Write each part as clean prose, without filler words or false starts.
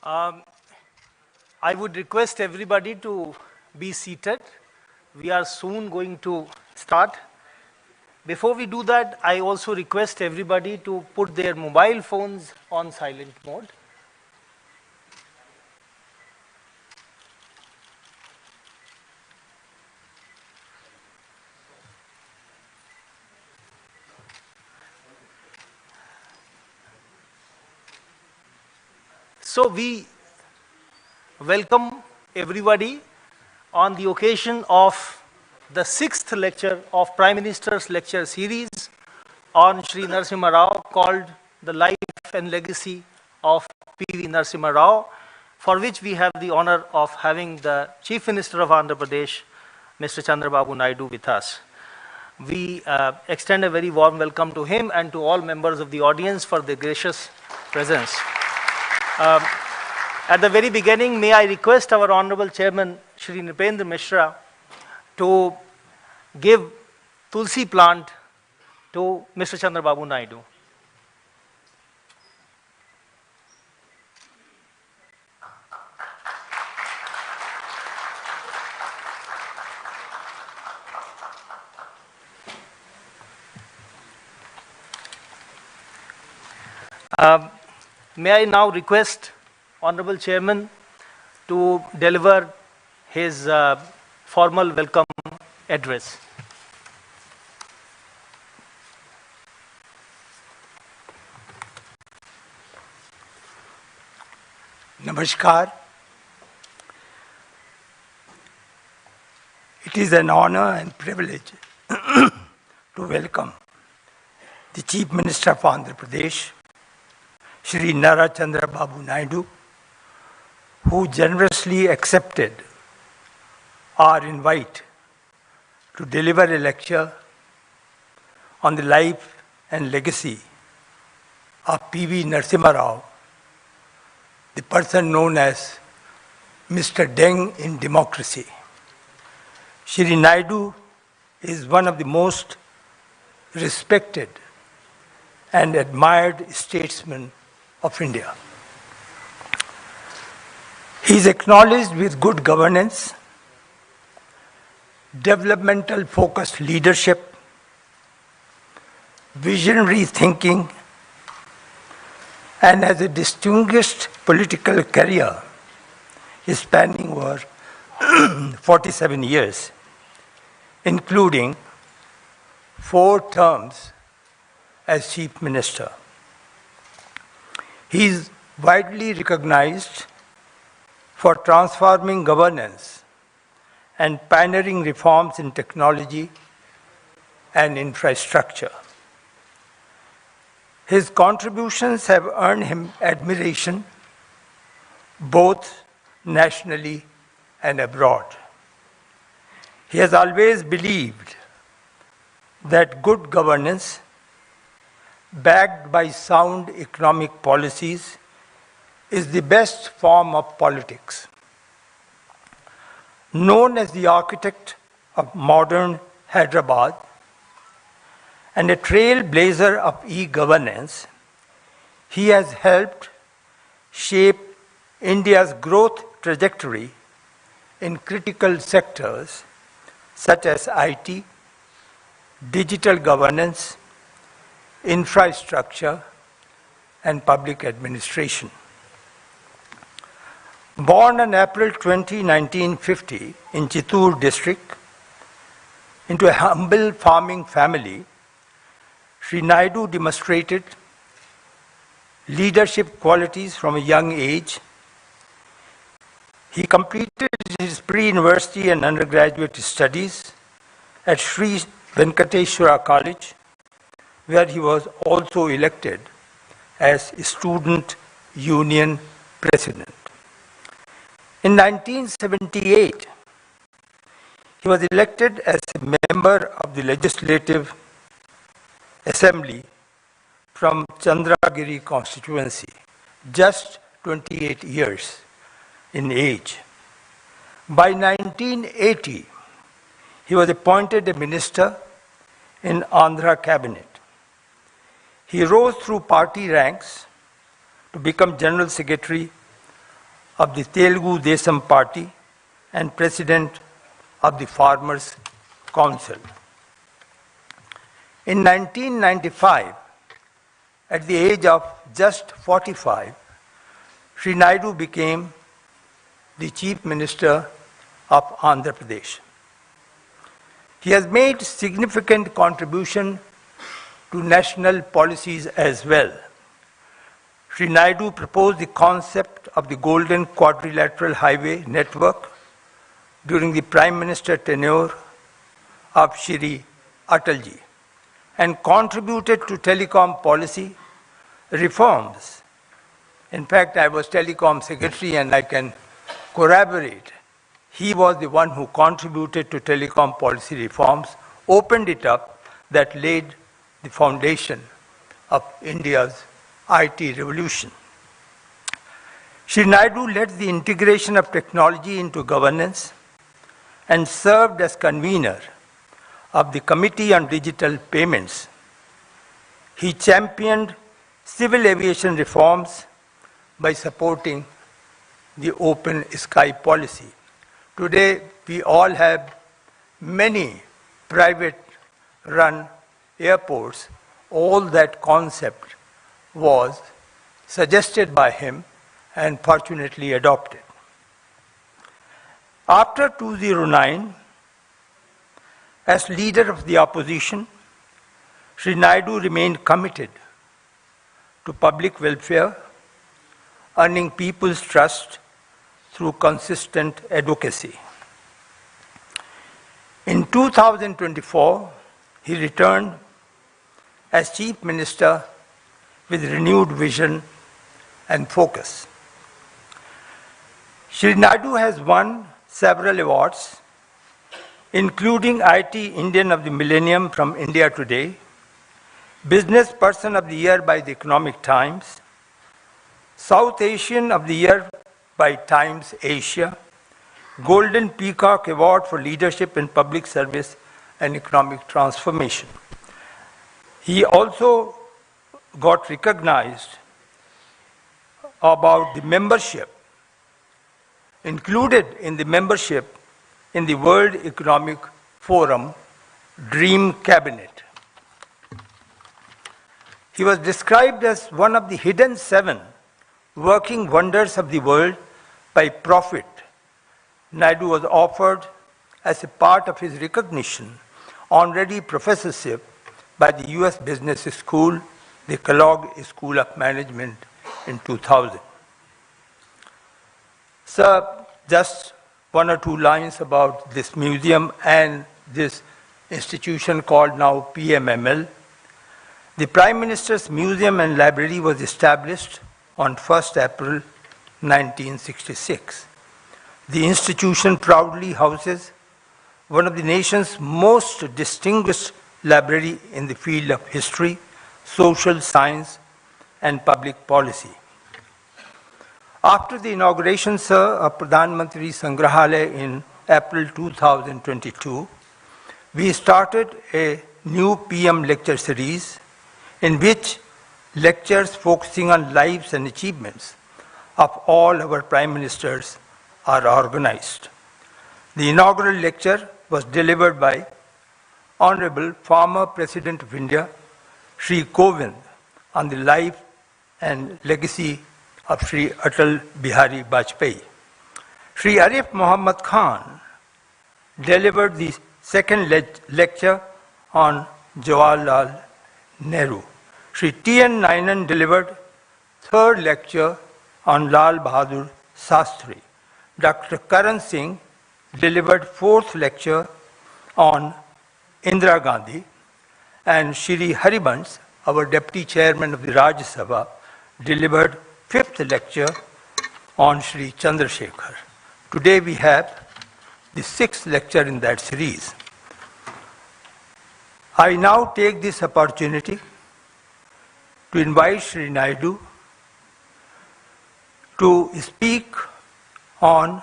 Um, I would request everybody to be seated. We are soon going to start. Before we do that, I also request everybody to put their mobile phones on silent mode. So we welcome everybody on the occasion of the 6th lecture of Prime Minister's lecture series on Shri Narasimha Rao, called The Life and Legacy of P.V. Narasimha Rao, for which we have the honor of having the Chief Minister of Andhra Pradesh, Mr. Chandrababu Naidu, with us. We extend a very warm welcome to him and to all members of the audience for their gracious presence. At the very beginning, may I request our Honorable Chairman, Shri Nripendra Mishra, to give Tulsi plant to Mr. Chandrababu Naidu. May I now request Honorable Chairman to deliver his formal welcome address. Namaskar. It is an honor and privilege to welcome the Chief Minister of Andhra Pradesh, Shri Chandrababu Naidu, who generously accepted our invite to deliver a lecture on the life and legacy of P.V. Narasimha Rao, the person known as Mr. Deng in democracy. Shri Naidu is one of the most respected and admired statesmen of India. He is acknowledged with good governance, developmental focused leadership, visionary thinking, and has a distinguished political career spanning over 47 years, including 4 terms as Chief Minister. He is widely recognized for transforming governance and pioneering reforms in technology and infrastructure. His contributions have earned him admiration both nationally and abroad. He has always believed that good governance, backed by sound economic policies, is the best form of politics. Known as the architect of modern Hyderabad and a trailblazer of e-governance, he has helped shape India's growth trajectory in critical sectors such as IT, digital governance, infrastructure, and public administration. Born on April 20, 1950 in Chittoor district into a humble farming family, Shri Naidu demonstrated leadership qualities from a young age. He completed his pre-university and undergraduate studies at Sri Venkateshwara College, where he was also elected as Student Union President. In 1978, he was elected as a member of the Legislative Assembly from Chandragiri constituency, just 28 years in age. By 1980, he was appointed a minister in Andhra cabinet. He rose through party ranks to become General Secretary of the Telugu Desam Party and President of the Farmers' Council. In 1995, at the age of just 45, Sri Naidu became the Chief Minister of Andhra Pradesh. He has made significant contribution to national policies as well. Sri Naidu proposed the concept of the Golden Quadrilateral Highway Network during the Prime Minister tenure of Shri Atalji and contributed to telecom policy reforms. In fact, I was telecom secretary and I can corroborate. He was the one who contributed to telecom policy reforms, opened it up, that laid the foundation of India's IT revolution. Shri Naidu led the integration of technology into governance and served as convener of the Committee on Digital Payments. He championed civil aviation reforms by supporting the open sky policy. Today, we all have many private-run airports. All that concept was suggested by him and fortunately adopted. After 2009, as leader of the opposition, Sri Naidu remained committed to public welfare, earning people's trust through consistent advocacy. In 2024, he returned as Chief Minister with renewed vision and focus. Shri Naidu has won several awards, including IT Indian of the Millennium from India Today, Business Person of the Year by the Economic Times, South Asian of the Year by Times Asia, Golden Peacock Award for Leadership in Public Service and Economic Transformation. He also got recognized about the membership, included in the membership in the World Economic Forum Dream Cabinet. He was described as one of the hidden 7 working wonders of the world by Prophet. Naidu was offered as a part of his recognition honorary professorship by the US Business School, the Kellogg School of Management in 2000. Sir, just 1 or 2 lines about this museum and this institution called now PMML. The Prime Minister's Museum and Library was established on 1st April 1966. The institution proudly houses one of the nation's most distinguished library in the field of history, social science, and public policy. After the inauguration, sir, of Pradhan Mantri Sangrahalaya in April 2022, we started a new PM lecture series in which lectures focusing on lives and achievements of all our prime ministers are organized. The inaugural lecture was delivered by Honorable former President of India, Shri Kovind, on the life and legacy of Shri Atal Bihari Vajpayee. Shri Arif Muhammad Khan delivered the second lecture on Jawaharlal Nehru. Shri T.N. Nainan delivered third lecture on Lal Bahadur Shastri. Dr. Karan Singh delivered fourth lecture on Indira Gandhi, and Shri Haribans, our Deputy Chairman of the Rajya Sabha, delivered fifth lecture on Shri Chandrasekhar. Today we have the 6th lecture in that series. I now take this opportunity to invite Shri Naidu to speak on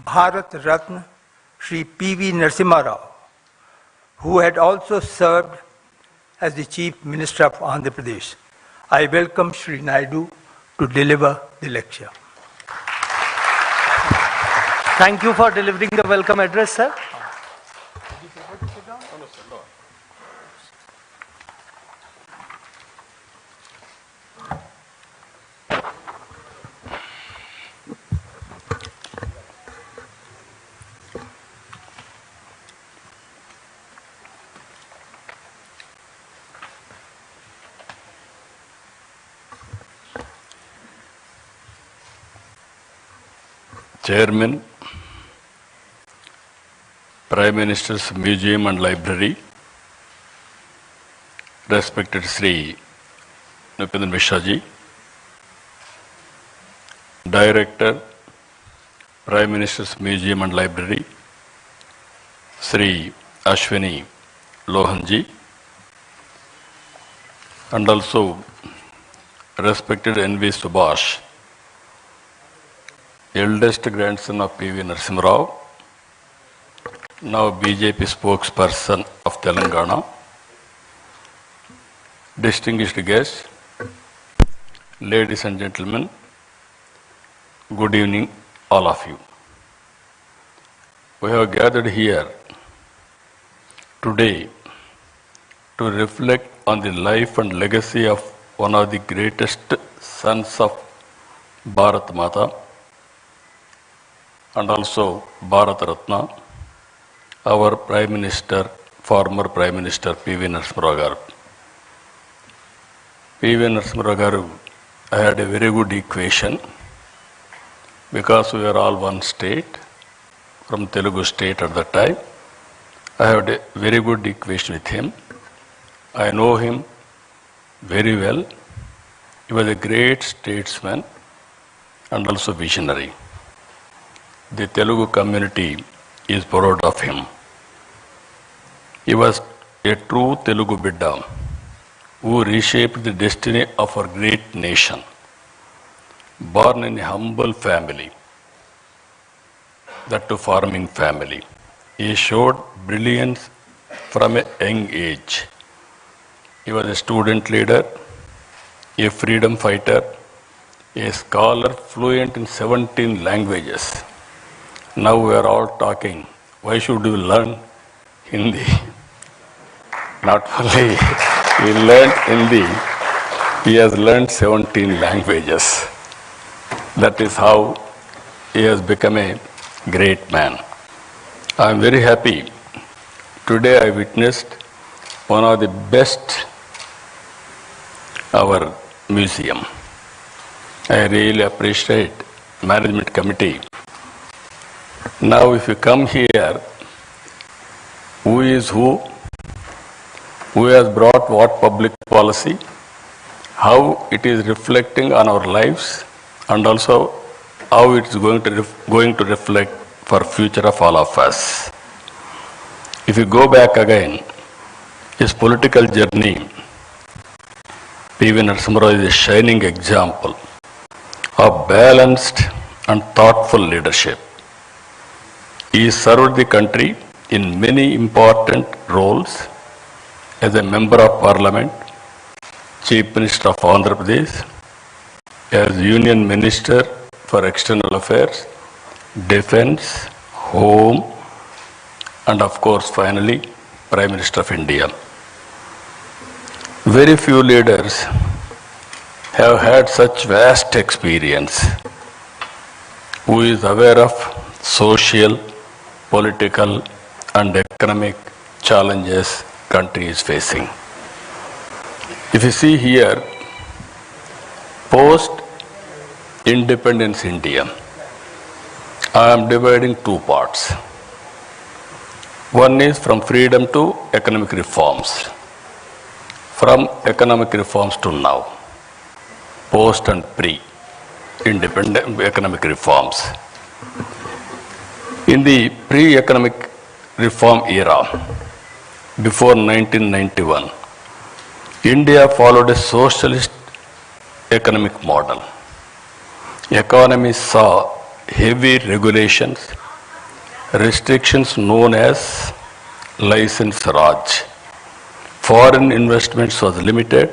Bharat Ratna Shri P.V. Narasimha Rao, who had also served as the Chief Minister of Andhra Pradesh. I welcome Shri Naidu to deliver the lecture. Thank you for delivering the welcome address, sir. Chairman, Prime Minister's Museum and Library, respected Sri Nupendra Mishra ji, Director, Prime Minister's Museum and Library, Sri Ashwini Lohan ji, and also respected N.V. Subhash, eldest grandson of P.V. Narasimha Rao, now BJP spokesperson of Telangana, distinguished guests, ladies and gentlemen, good evening, all of you. We have gathered here today to reflect on the life and legacy of one of the greatest sons of Bharat Mata and also Bharat Ratna, our Prime Minister, former Prime Minister P.V. Narasimha Rao garu. P.V. Narasimha Rao garu, I had a very good equation because we were all one state, from Telugu state at that time. I had a very good equation with him. I know him very well. He was a great statesman and also visionary. The Telugu community is proud of him. He was a true Telugu Bidda who reshaped the destiny of our great nation. Born in a humble family, that too farming family, he showed brilliance from a young age. He was a student leader, a freedom fighter, a scholar fluent in 17 languages. Now we are all talking, why should you learn Hindi? Not only he learned Hindi, he has learned 17 languages. That is how he has become a great man. I am very happy. Today I witnessed one of the best, our museum. I really appreciate management committee. Now if you come here, who is who has brought what public policy, how it is reflecting on our lives, and also how it is going to reflect for future of all of us. If you go back again, his political journey, P.V. Narasimha Rao is a shining example of balanced and thoughtful leadership. He served the country in many important roles as a member of parliament, Chief Minister of Andhra Pradesh, as Union Minister for External Affairs, Defence, Home, and of course finally Prime Minister of India. Very few leaders have had such vast experience, who is aware of social, political and economic challenges country is facing. If you see here, post-independence India, I am dividing two parts. One is from freedom to economic reforms. From economic reforms to now, post and pre-independent economic reforms. In the pre-economic reform era, before 1991, India followed a socialist economic model. Economy saw heavy regulations, restrictions known as license Raj. Foreign investments was limited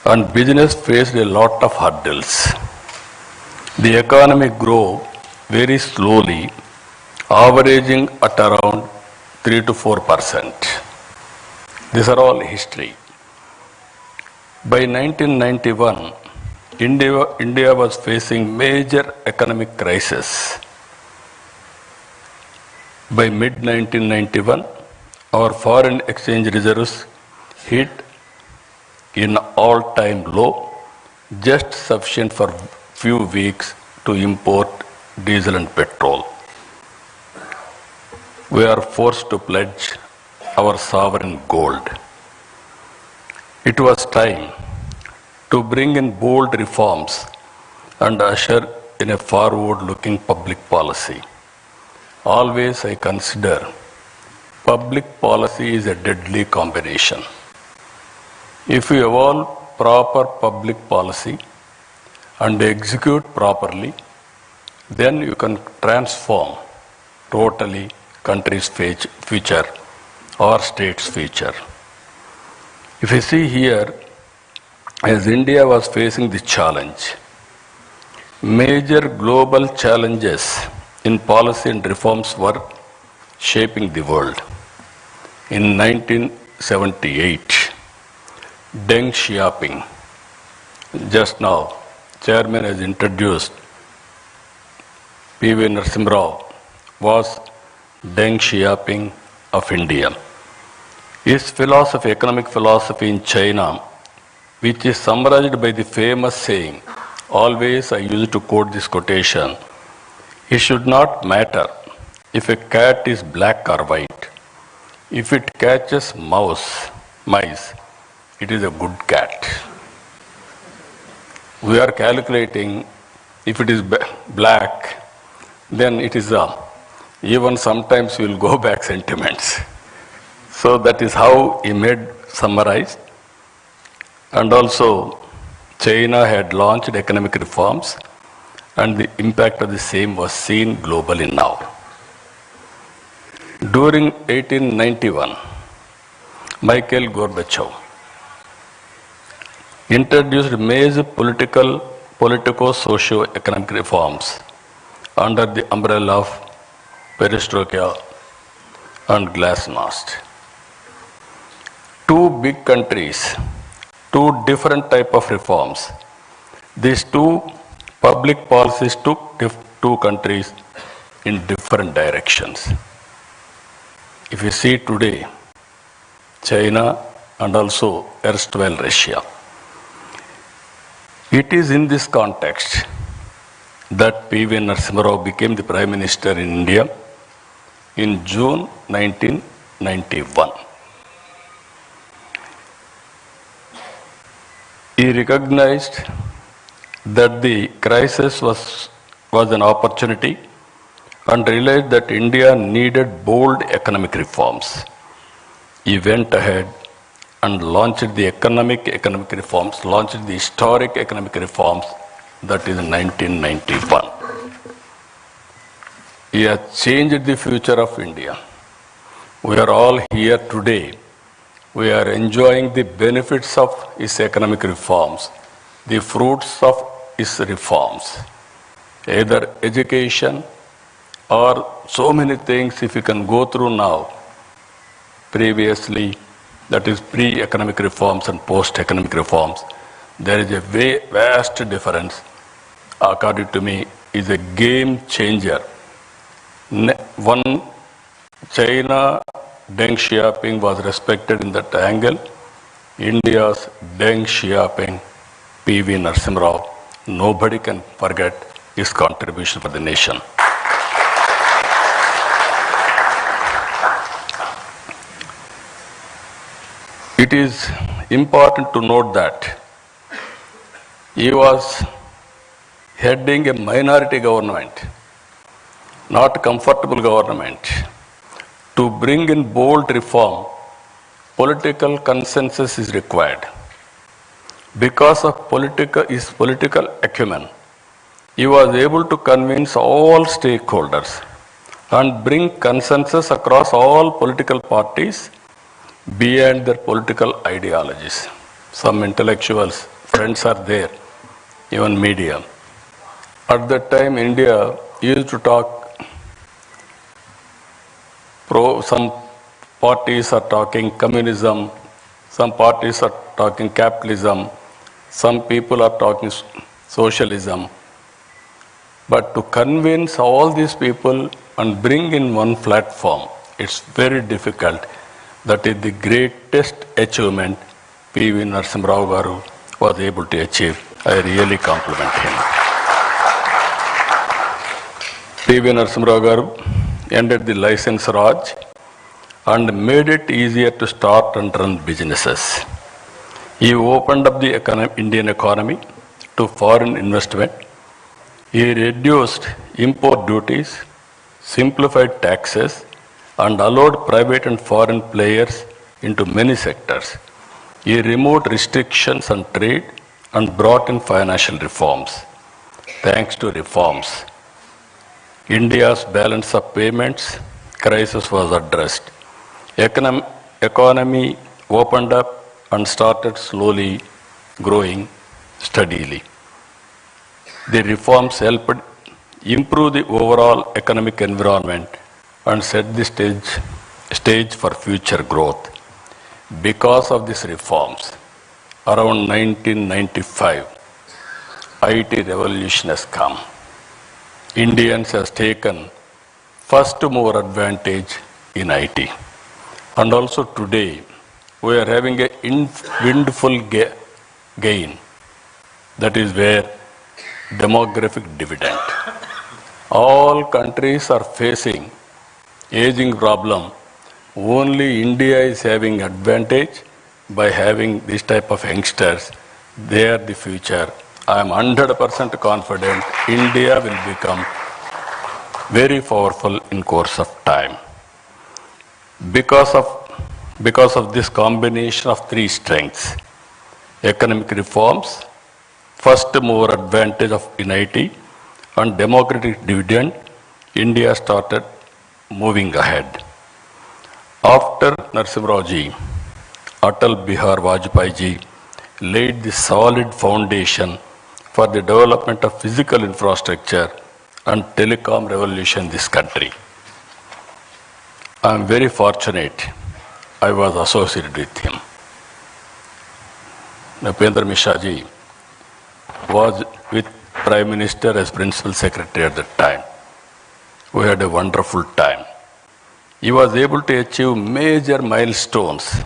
and business faced a lot of hurdles. The economic growth very slowly, averaging at around 3 to 4%. These are all history. By 1991, India was facing major economic crisis. By mid-1991, our foreign exchange reserves hit in all-time low, just sufficient for few weeks to import diesel and petrol. We are forced to pledge our sovereign gold. It was time to bring in bold reforms and usher in a forward-looking public policy. Always I consider public policy is a deadly combination. If you evolve proper public policy and execute properly, then you can transform totally country's future or state's future. If you see here, as India was facing the challenge, major global challenges in policy and reforms were shaping the world. In 1978, Deng Xiaoping, just now, Chairman has introduced P.V. Narasimha Rao, was Deng Xiaoping of India. His philosophy, economic philosophy in China, which is summarized by the famous saying, always I used to quote this quotation, it should not matter if a cat is black or white. If it catches mice, it is a good cat. We are calculating if it is black, then it is even sometimes we will go back sentiments. So that is how he made summarize. And also, China had launched economic reforms, and the impact of the same was seen globally now. During 1891, Mikhail Gorbachev introduced major politico-socio-economic reforms under the umbrella of perestroika and glasnost. Two big countries, two different type of reforms. These two public policies took two countries in different directions. If you see today, China and also erstwhile Russia, it is in this context that P.V. Narasimha Rao became the Prime Minister in India in June 1991. He recognized that the crisis was an opportunity and realized that India needed bold economic reforms. He went ahead and launched the economic reforms, launched the historic economic reforms, that is in 1991. He has changed the future of India. We are all here today. We are enjoying the benefits of his economic reforms, the fruits of his reforms, either education or so many things if you can go through now. Previously, that is pre-economic reforms and post-economic reforms, there is a vast difference. According to me, is a game changer. One, China, Deng Xiaoping was respected in that angle. India's Deng Xiaoping, P.V. Narasimha Rao, nobody can forget his contribution for the nation. It is important to note that he was heading a minority government, not a comfortable government. To bring in bold reform, political consensus is required. Because of his political acumen, he was able to convince all stakeholders and bring consensus across all political parties beyond their political ideologies. Some intellectuals, friends are there, even media. At that time, India used to talk some parties are talking communism, some parties are talking capitalism, some people are talking socialism. But to convince all these people and bring in one platform, it's very difficult. That is the greatest achievement P.V. Narasimha Garu was able to achieve. I really compliment him. P.V. Narasimha Garu ended the license Raj and made it easier to start and run businesses. He opened up the Indian economy to foreign investment. He reduced import duties, simplified taxes, and allowed private and foreign players into many sectors. He removed restrictions on trade and brought in financial reforms. Thanks to reforms, India's balance of payments crisis was addressed. Economy opened up and started slowly growing steadily. The reforms helped improve the overall economic environment and set the stage for future growth. Because of these reforms, around 1995, IT revolution has come. Indians has taken first mover advantage in IT. And also today, we are having a windfall gain. That is where demographic dividend. All countries are facing aging problem. Only India is having advantage by having this type of youngsters. They are the future. I am 100% confident India will become very powerful in course of time. Because of this combination of three strengths, economic reforms, first mover advantage in IT, and democratic dividend, India started moving ahead. After Narasimha Rao ji, Atal Bihar Vajpayee ji laid the solid foundation for the development of physical infrastructure and telecom revolution in this country. I am very fortunate I was associated with him. Napendra Mishra ji was with Prime Minister as Principal Secretary at that time. We had a wonderful time. He was able to achieve major milestones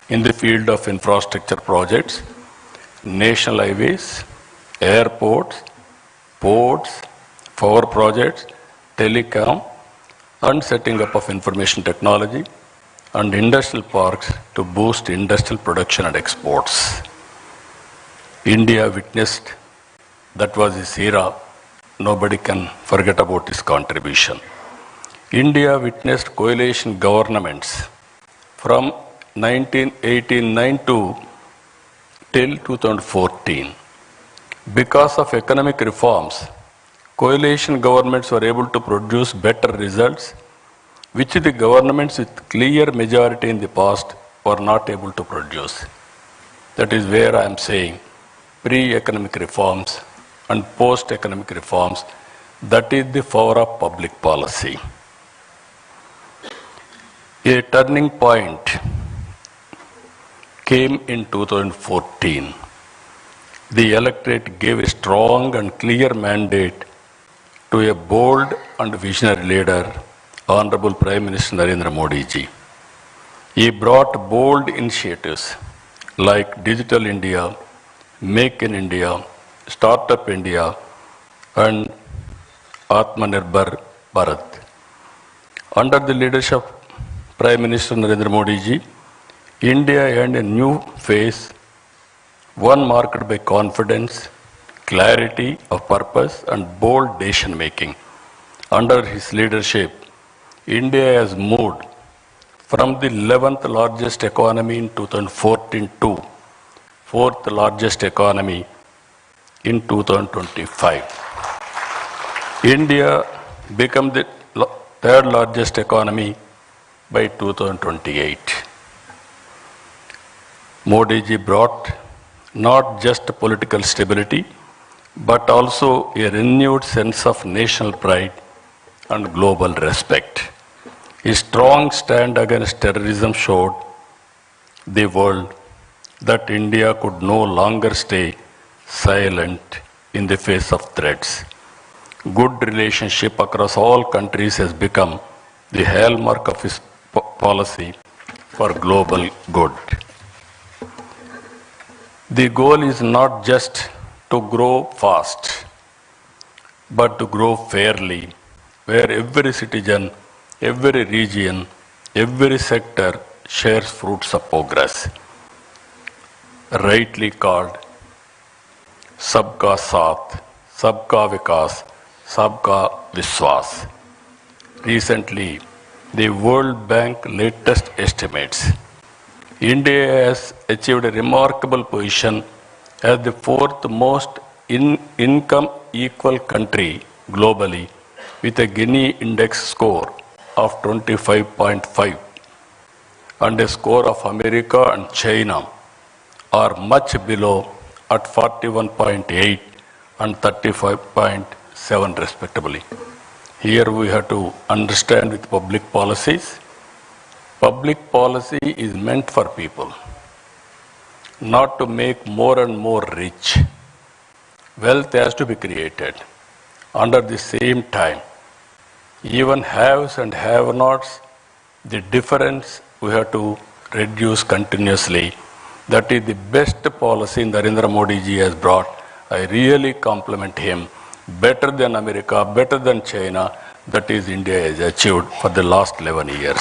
in the field of infrastructure projects, national highways, airports, ports, power projects, telecom, and setting up of information technology and industrial parks to boost industrial production and exports. India witnessed, that was his era, nobody can forget about his contribution. India witnessed coalition governments from 1989 till 2014. Because of economic reforms, coalition governments were able to produce better results, which the governments with clear majority in the past were not able to produce. That is where I am saying pre-economic reforms and post-economic reforms, that is the power of public policy. A turning point came in 2014. The electorate gave a strong and clear mandate to a bold and visionary leader, Honorable Prime Minister Narendra Modi ji. He brought bold initiatives like Digital India, Make in India, Startup India, and Atmanirbhar Bharat. Under the leadership of Prime Minister Narendra Modi ji, India had a new phase, one marked by confidence, clarity of purpose, and bold decision making. Under his leadership, India has moved from the 11th largest economy in 2014 to 4th largest economy in 2025. India became the 3rd largest economy by 2028. Modi ji brought not just political stability, but also a renewed sense of national pride and global respect. A strong stand against terrorism showed the world that India could no longer stay silent in the face of threats. Good relationship across all countries has become the hallmark of his policy for global good. The goal is not just to grow fast, but to grow fairly, where every citizen, every region, every sector shares fruits of progress. Rightly called Sabka Saath, Sabka Vikas, Sabka Vishwas. Recently, the World Bank latest estimates, India has achieved a remarkable position as the fourth most income equal country globally with a Gini index score of 25.5 and a score of America and China are much below at 41.8 and 35.7 respectively. Here we have to understand with public policies. Public policy is meant for people, not to make more and more rich. Wealth has to be created. Under the same time, even haves and have-nots, the difference we have to reduce continuously. That is the best policy Narendra Modi ji has brought. I really compliment him. Better than America, better than China, that is India has achieved for the last 11 years.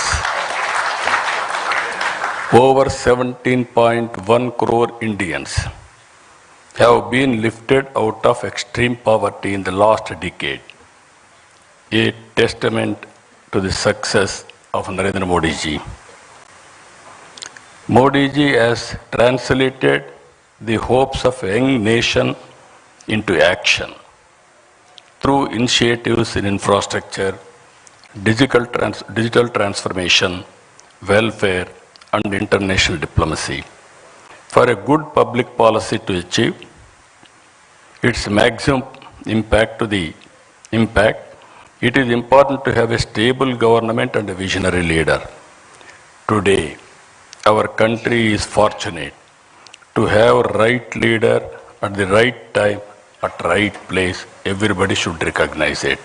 Over 17.1 crore Indians have been lifted out of extreme poverty in the last decade, a testament to the success of Narendra Modi ji. Modi ji has translated the hopes of a young nation into action through initiatives in infrastructure, digital transformation, welfare, and international diplomacy. For a good public policy to achieve its maximum impact, it is important to have a stable government and a visionary leader. Today, our country is fortunate to have a right leader at the right time, at right place. Everybody should recognize it.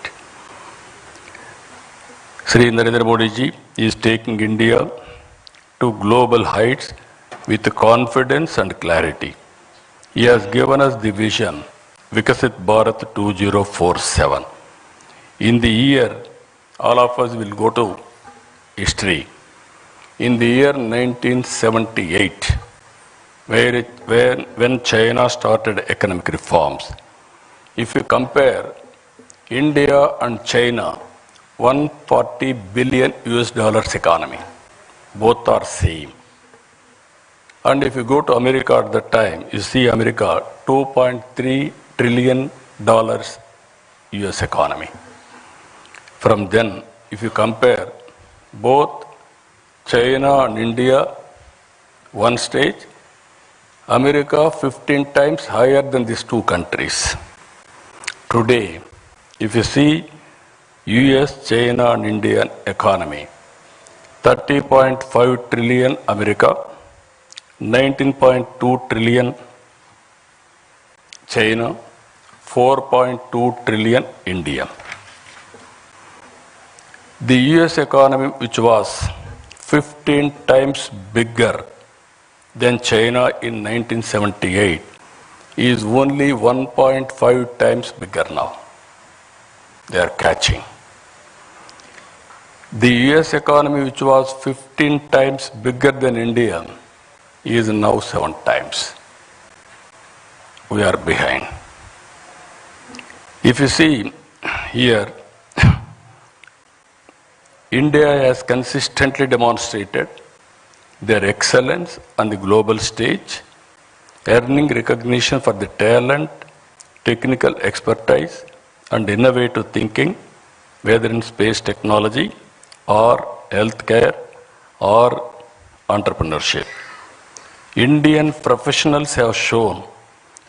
Sri Narendra Modi ji is taking India to global heights with confidence and clarity. He has given us the vision, Vikasit Bharat 2047. In the year, all of us will go to history. In the year 1978, when China started economic reforms, if you compare India and China, 140 billion US dollars economy, both are same. And if you go to America at that time, you see America, $2.3 trillion US economy. From then, if you compare both China and India, one stage, America 15 times higher than these two countries. Today, if you see US, China and Indian economy, 30.5 trillion America, 19.2 trillion China, 4.2 trillion India. The US economy, which was 15 times bigger than China in 1978, is only 1.5 times bigger now. They are catching. The US economy, which was 15 times bigger than India, is now 7 times. We are behind. If you see here, India has consistently demonstrated their excellence on the global stage, earning recognition for the talent, technical expertise, and innovative thinking, whether in space technology or healthcare or entrepreneurship. Indian professionals have shown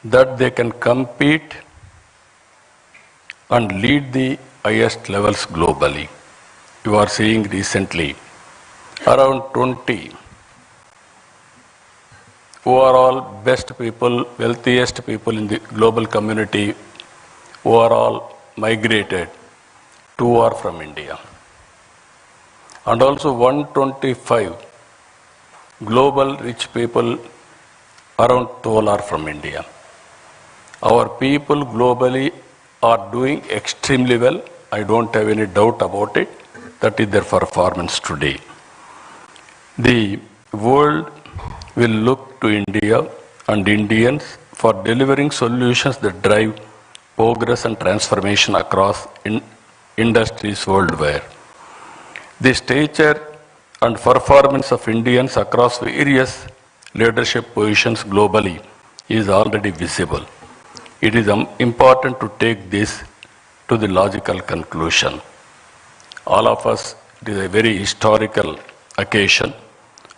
that they can compete and lead the highest levels globally. You are seeing recently around 20 who are all best people, wealthiest people in the global community, who are all migrated, two are from India. And also 125 global rich people, around 12 are from India. Our people globally are doing extremely well. I don't have any doubt about it. That is their performance today. The world will look to India and Indians for delivering solutions that drive progress and transformation across industries worldwide. The stature and performance of Indians across various leadership positions globally is already visible. It is important to take this to the logical conclusion. All of us, it is a very historical occasion.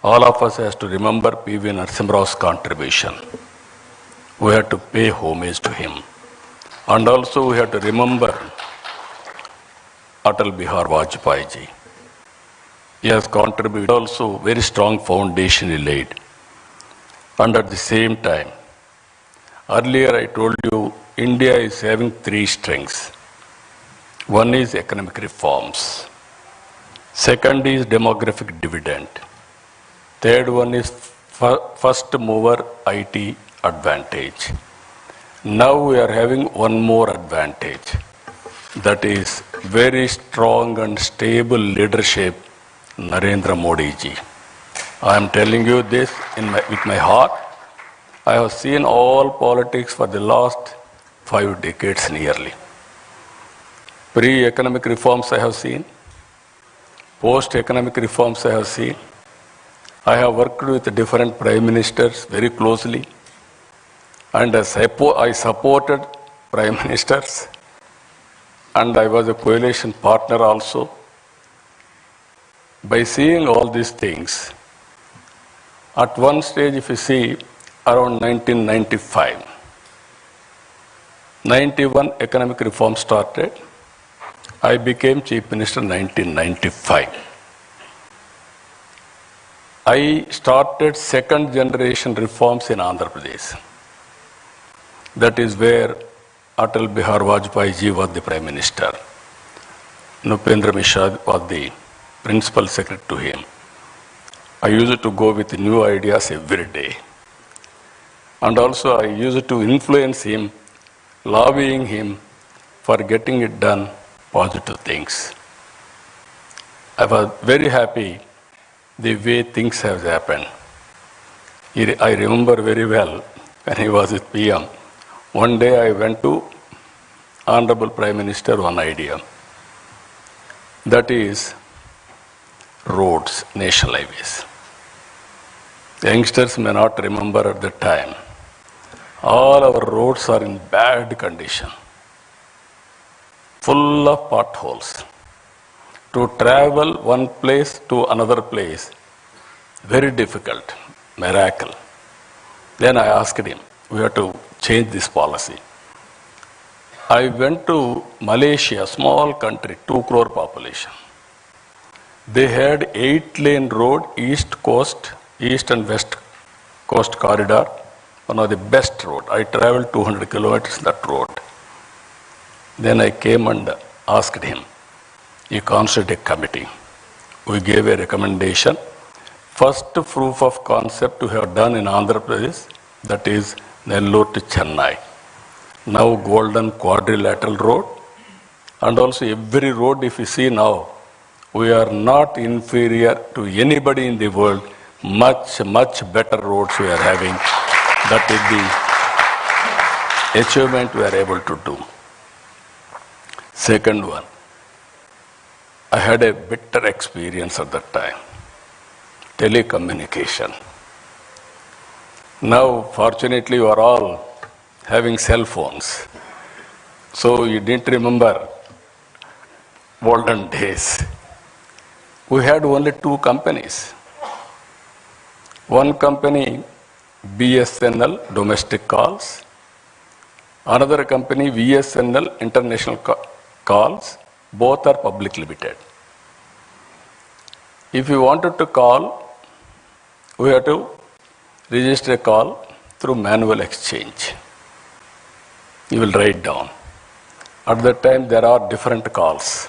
All of us has to remember P.V. Narasimha's contribution. We have to pay homage to him. And also we have to remember Atal Bihar Vajpayee ji. He has contributed also very strong foundation he laid. And at the same time, earlier I told you India is having three strengths. One is economic reforms. Second is demographic dividend. Third one is first mover IT advantage. Now we are having one more advantage. That is very strong and stable leadership, Narendra Modi ji. I am telling you this with my heart. I have seen all politics for the last 5 decades nearly. Pre-economic reforms I have seen. Post-economic reforms I have seen. I have worked with different prime ministers very closely. And I supported prime ministers. And I was a coalition partner also. By seeing all these things, at one stage, if you see, around 1995, 91 economic reform started. I became Chief Minister in 1995. I started second generation reforms in Andhra Pradesh. That is where Atal Bihar Vajpayee ji was the Prime Minister. Nupendra Mishra was the Principal Secretary to him. I used to go with new ideas every day. And also I used to influence him, lobbying him for getting it done, positive things. I was very happy the way things have happened. I remember very well when he was with PM. One day I went to Honorable Prime Minister one idea. That is roads, national highways. The youngsters may not remember at the time. All our roads are in bad condition, full of potholes. To travel one place to another place, very difficult, miracle. Then I asked him, we have to change this policy. I went to Malaysia, small country, 2 crore population. They had 8-lane road, east and west coast corridor, one of the best road. I traveled 200 kilometers that road. Then I came and asked him, he constituted a committee. We gave a recommendation. First proof of concept we have done in Andhra Pradesh, that is Nellore to Chennai. Now golden quadrilateral road. And also every road if you see now, we are not inferior to anybody in the world. Much, much better roads we are having. That is the achievement we are able to do. Second one, I had a bitter experience at that time. Telecommunication. Now, fortunately, you are all having cell phones. So you didn't remember olden days. We had only 2 companies. One company, BSNL, domestic calls, Another company, VSNL International Calls, both are public limited. If you wanted to call, we have to register a call through manual exchange. You will write down. At that time, there are different calls.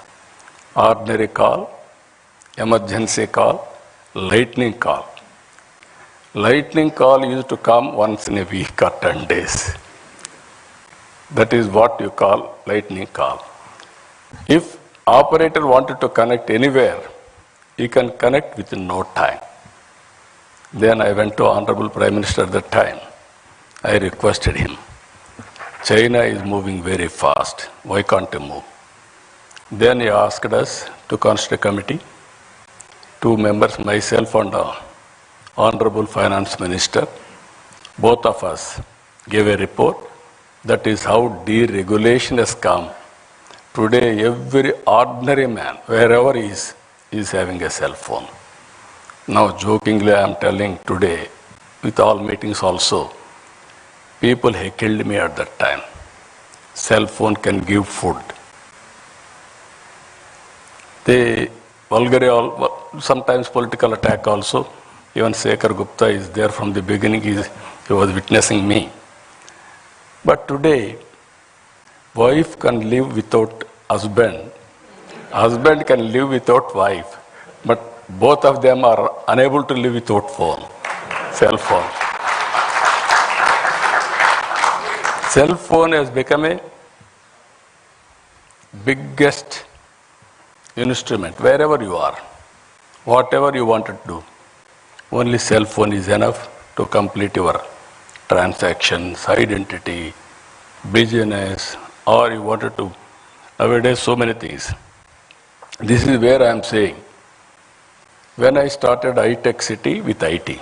Ordinary call, emergency call, lightning call. Lightning call used to come once in a week or 10 days. That is what you call lightning call. If operator wanted to connect anywhere, he can connect within no time. Then I went to Honorable Prime Minister at that time. I requested him, China is moving very fast. Why can't you move? Then he asked us to constitute a committee. 2 members, myself and Honorable Finance Minister, both of us gave a report. That is how deregulation has come. Today, every ordinary man, wherever he is having a cell phone. Now, jokingly, I am telling today, with all meetings also, people heckled me at that time. Cell phone can give food. They sometimes political attack also. Even Shekhar Gupta is there from the beginning. He was witnessing me. But today, wife can live without husband. Husband can live without wife. But both of them are unable to live without phone, cell phone. Cell phone has become a biggest instrument wherever you are, whatever you want to do. Only cell phone is enough to complete your transactions, identity, business, or you wanted to. Nowadays, so many things. This is where I am saying. When I started iTech City with IT,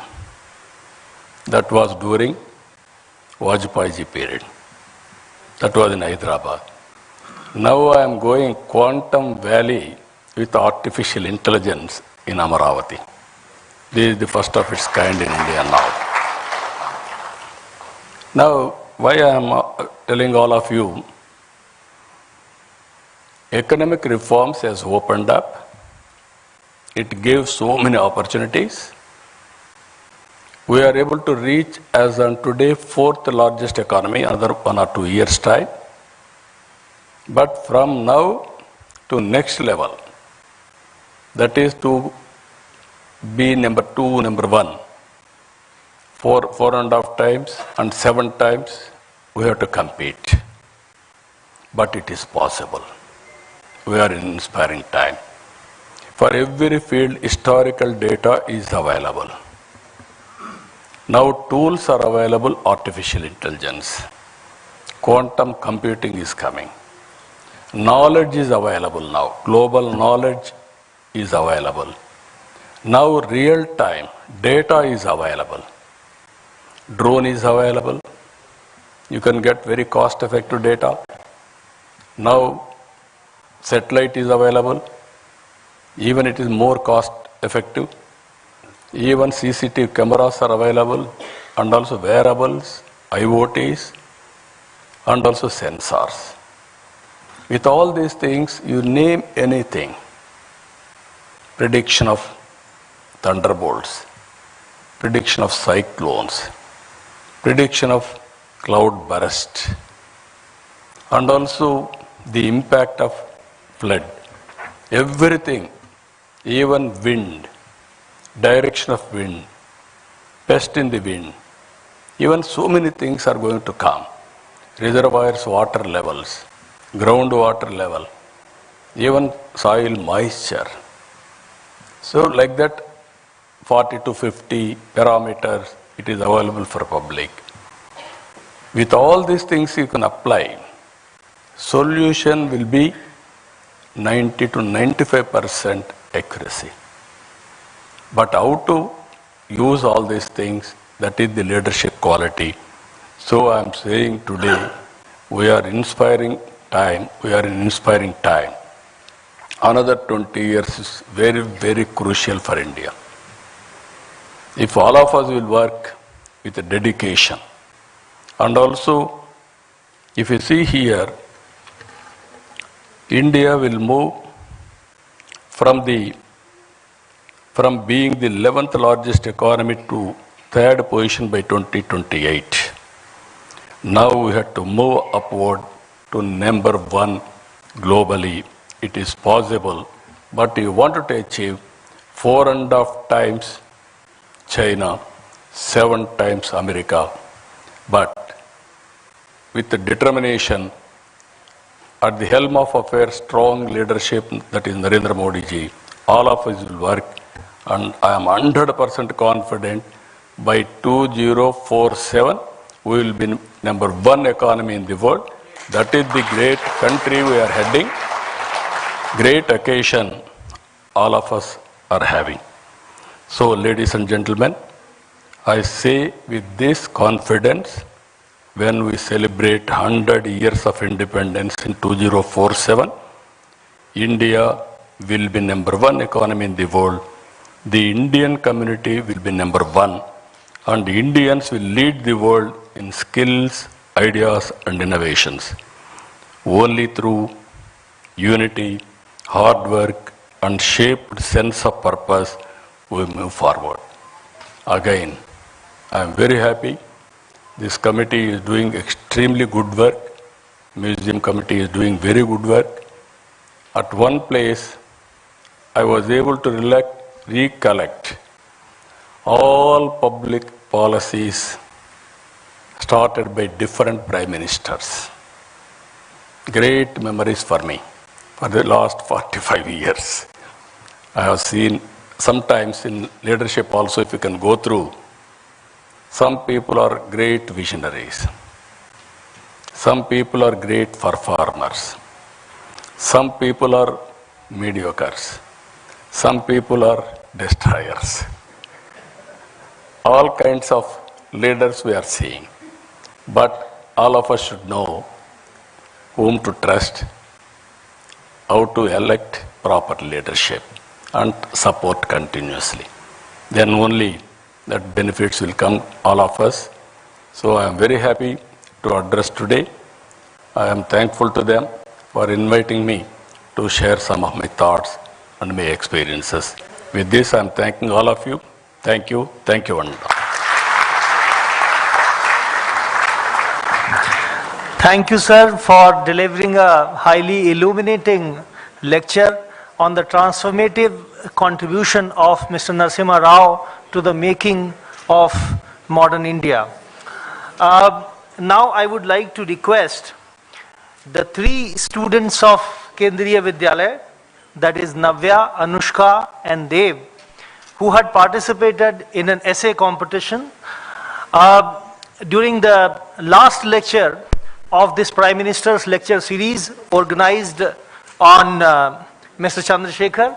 that was during Vajpayee period. That was in Hyderabad. Now I am going Quantum Valley with artificial intelligence in Amaravati. This is the first of its kind in India now. Now, why I am telling all of you, economic reforms has opened up. It gave so many opportunities. We are able to reach, as on today, 4th largest economy, another 1 or 2 years' time. But from now to next level, that is to be number 2, number 1, 4.5 times and 7 times, we have to compete. But it is possible. We are in inspiring time. For every field, historical data is available. Now tools are available, artificial intelligence. Quantum computing is coming. Knowledge is available now. Global knowledge is available. Now real time data is available. Drone is available. You can get very cost effective data. Now satellite is available. Even it is more cost effective. Even CCTV cameras are available, and also wearables, IoTs, and also sensors. With all these things, you name anything. Prediction of thunderbolts, prediction of cyclones, prediction of cloud burst, and also the impact of flood. Everything, even wind, direction of wind, pest in the wind, even so many things are going to come. Reservoirs, water levels, groundwater level, even soil moisture. So like that, 40 to 50 parameters, it is available for public. With all these things you can apply, solution will be 90 to 95% accuracy. But how to use all these things, that is the leadership quality. So I am saying today, we are inspiring time, we are in inspiring time. Another 20 years is very, very crucial for India. If all of us will work with a dedication and also If you see here, India will move from being the 11th largest economy to third position by 2028. Now we have to move upward to number one globally. It is possible, but you wanted to achieve 4.5 times China, 7 times America. But with the determination, at the helm of affairs, strong leadership, that is Narendra Modi ji, all of us will work, and I am 100% confident by 2047 we will be number one economy in the world. That is the great country we are heading, great occasion all of us are having. So, ladies and gentlemen, I say with this confidence, when we celebrate 100 years of independence in 2047, India will be number one economy in the world. The Indian community will be number one, and Indians will lead the world in skills, ideas, and innovations. Only through unity, hard work, and shaped sense of purpose, we move forward. Again, I am very happy. This committee is doing extremely good work. Museum committee is doing very good work. At one place, I was able to recollect all public policies started by different prime ministers. Great memories for me for the last 45 years. I have seen sometimes in leadership also, if you can go through, some people are great visionaries. Some people are great performers. Some people are mediocres. Some people are destroyers. All kinds of leaders we are seeing. But all of us should know whom to trust, how to elect proper leadership, and support continuously. Then only that benefits will come all of us. So I am very happy to address today. I am thankful to them for inviting me to share some of my thoughts and my experiences. With this, I am thanking all of you. Thank you. Thank you, Vanda. Thank you, sir, for delivering a highly illuminating lecture on the transformative contribution of Mr. Narasimha Rao to the making of modern India. Now I would like to request the three students of Kendriya Vidyalaya, that is Navya, Anushka and Dev, who had participated in an essay competition. During the last lecture of this Prime Minister's lecture series organized on Mr. Chandrasekhar,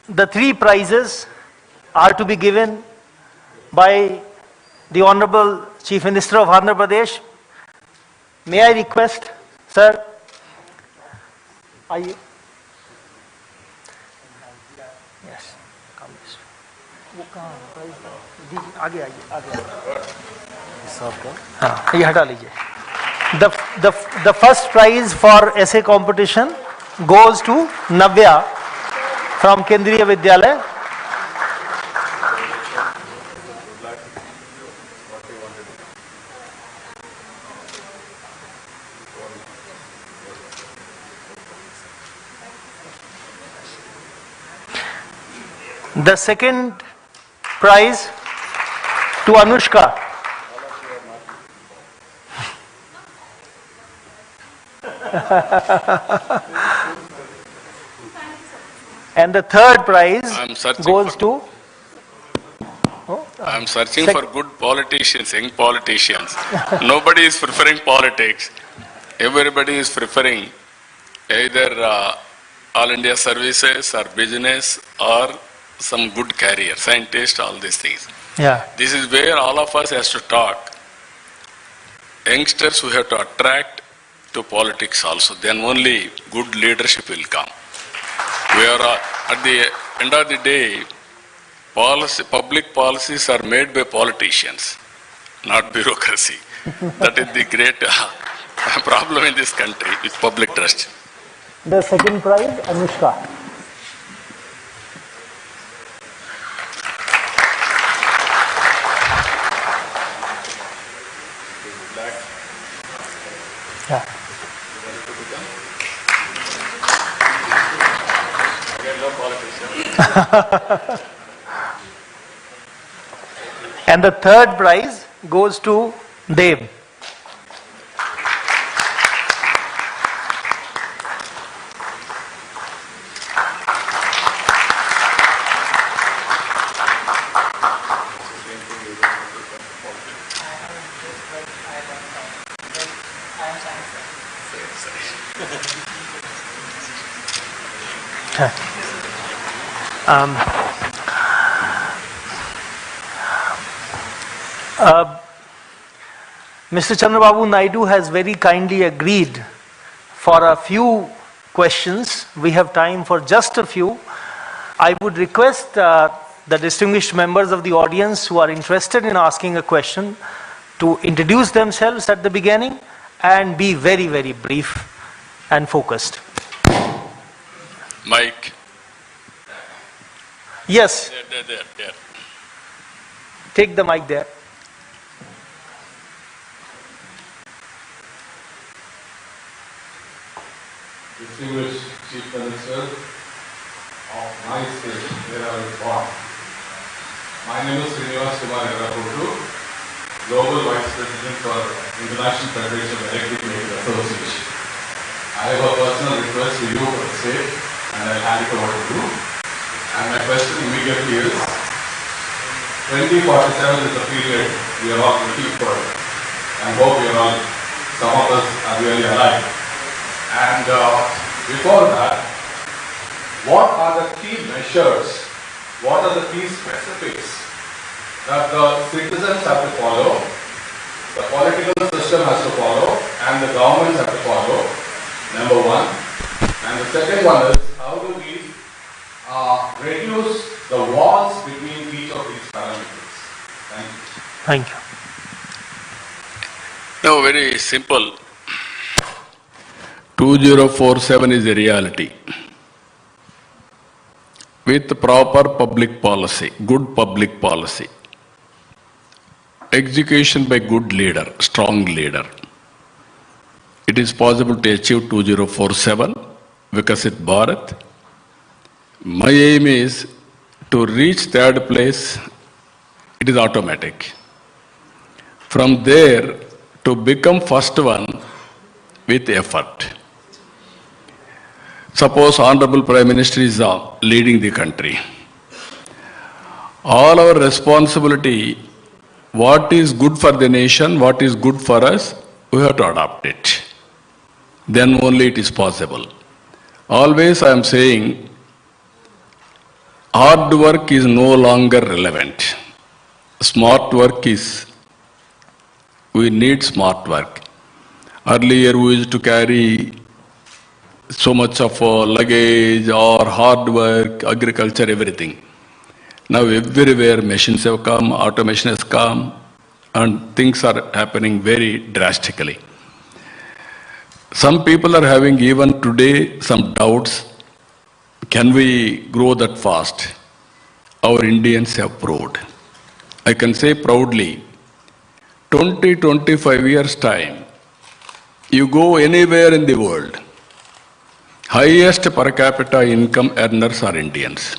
the three prizes are to be given by the Honorable Chief Minister of Andhra Pradesh. May I request, sir? Yes. Come this way. वो कहाँ prize? दीजिए आगे आइए हाँ ये हटा लीजिए. The first prize for essay competition goes to Navya from Kendriya Vidyalaya. The second prize to Anushka. And the third prize goes to... I'm searching for good politicians, young politicians. Nobody is preferring politics. Everybody is preferring either all India services or business or some good career, scientist, all these things. Yeah. This is where all of us has to talk. Youngsters we have to attract to politics also. Then only good leadership will come. We are at the end of the day, public policies are made by politicians. not bureaucracy. That is the great problem in this country with public trust. The second prize, Anushka. Yeah. And the third prize goes to Dev. Mr. Chandrababu Naidu has very kindly agreed for a few questions. We have time for just a few. I would request the distinguished members of the audience who are interested in asking a question to introduce themselves at the beginning and be very, very brief and focused. Mike. Yes. There. Take the mic there. Distinguished Chief Minister of my state, where I was born. My name is Sk8News, Global Vice President for International Federation of Electric Vehicle Association. I have a personal request to you for the state, and I'll hand it over to you. And my question immediately is, 2047 is the period we are all looking for, and hope we are all, some of us are really alive. And before that, what are the key measures, what are the key specifics that the citizens have to follow, the political system has to follow, and the governments have to follow, number one. And the second one is, how do we reduce the walls between each of these parameters? Thank you. Thank you. No, very simple. 2047 is a reality. With proper public policy, good public policy, execution by good leader, strong leader, it is possible to achieve 2047, Vikasit Bharat. My aim is to reach third place, it is automatic. From there, to become first one with effort. Suppose Honorable Prime Minister is leading the country. All our responsibility, what is good for the nation, what is good for us, we have to adopt it. Then only it is possible. Always I am saying, hard work is no longer relevant. Smart work is, we need smart work. Earlier we used to carry so much of luggage or hard work, agriculture, everything. Now everywhere machines have come, automation has come, and things are happening very drastically. Some people are having even today some doubts. Can we grow that fast? Our Indians have proved. I can say proudly, 20-25 years time, you go anywhere in the world, highest per capita income earners are Indians.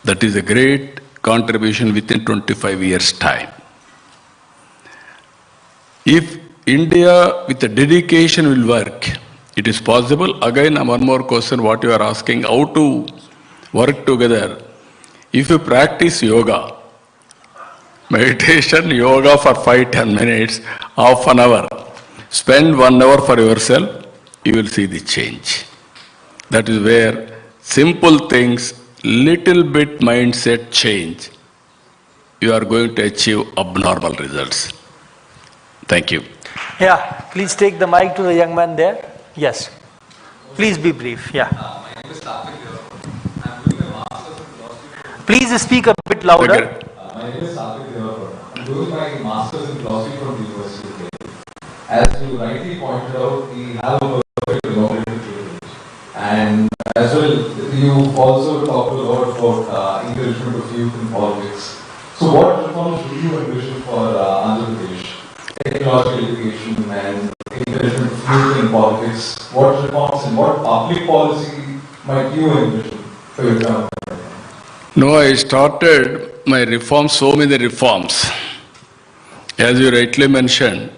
That is a great contribution within 25 years' time. If India with a dedication will work, it is possible. Again, one more question, what you are asking, how to work together. If you practice yoga, meditation, yoga for 5-10 minutes, half an hour, spend 1 hour for yourself, you will see the change. That is where simple things, little bit mindset change, you are going to achieve abnormal results. Thank you. Yeah, please take the mic to the young man there. Yes. Please be brief. Yeah. My name is Karthik. I'm doing my master's in philosophy. Please speak a bit louder. My name is Karthik. I'm doing my master's you rightly pointed out, we have a perfect democratic privilege. And as well, you also talked a lot about encouragement of youth in politics. So what reforms do you envision for Andhra Pradesh? Technological education and encouragement of youth in politics. What reforms and what public policy might you envision for your government? No, I started my reforms, so many reforms. As you rightly mentioned,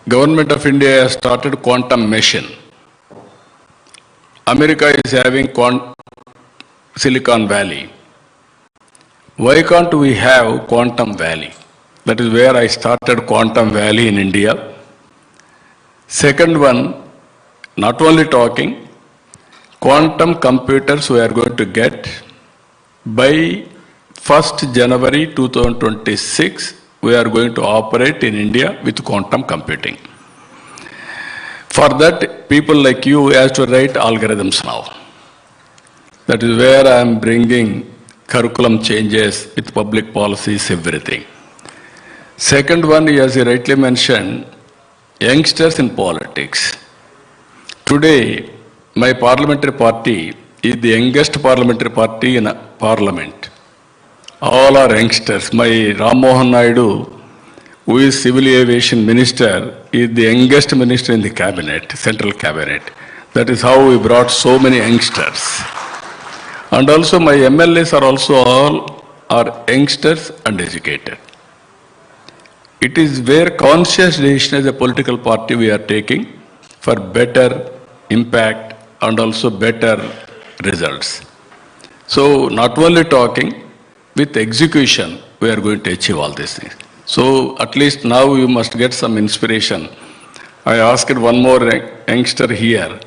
Government of India has started quantum mission. America is having Silicon Valley. Why can't we have Quantum Valley? That is where I started Quantum Valley in India. Second one, not only talking, quantum computers we are going to get by 1st January 2026, we are going to operate in India with quantum computing. For that, people like you have to write algorithms now. That is where I am bringing curriculum changes with public policies, everything. Second one, as you rightly mentioned, youngsters in politics. Today, my parliamentary party is the youngest parliamentary party in parliament. All are youngsters. My Ram Mohan Naidu, who is civil aviation minister, is the youngest minister in the cabinet, central cabinet. That is how we brought so many youngsters. And also my MLAs are also all are youngsters and educated. It is where conscious decision as a political party we are taking for better impact and also better results. So not only talking, with execution, we are going to achieve all these things. So at least now you must get some inspiration. I asked one more youngster here,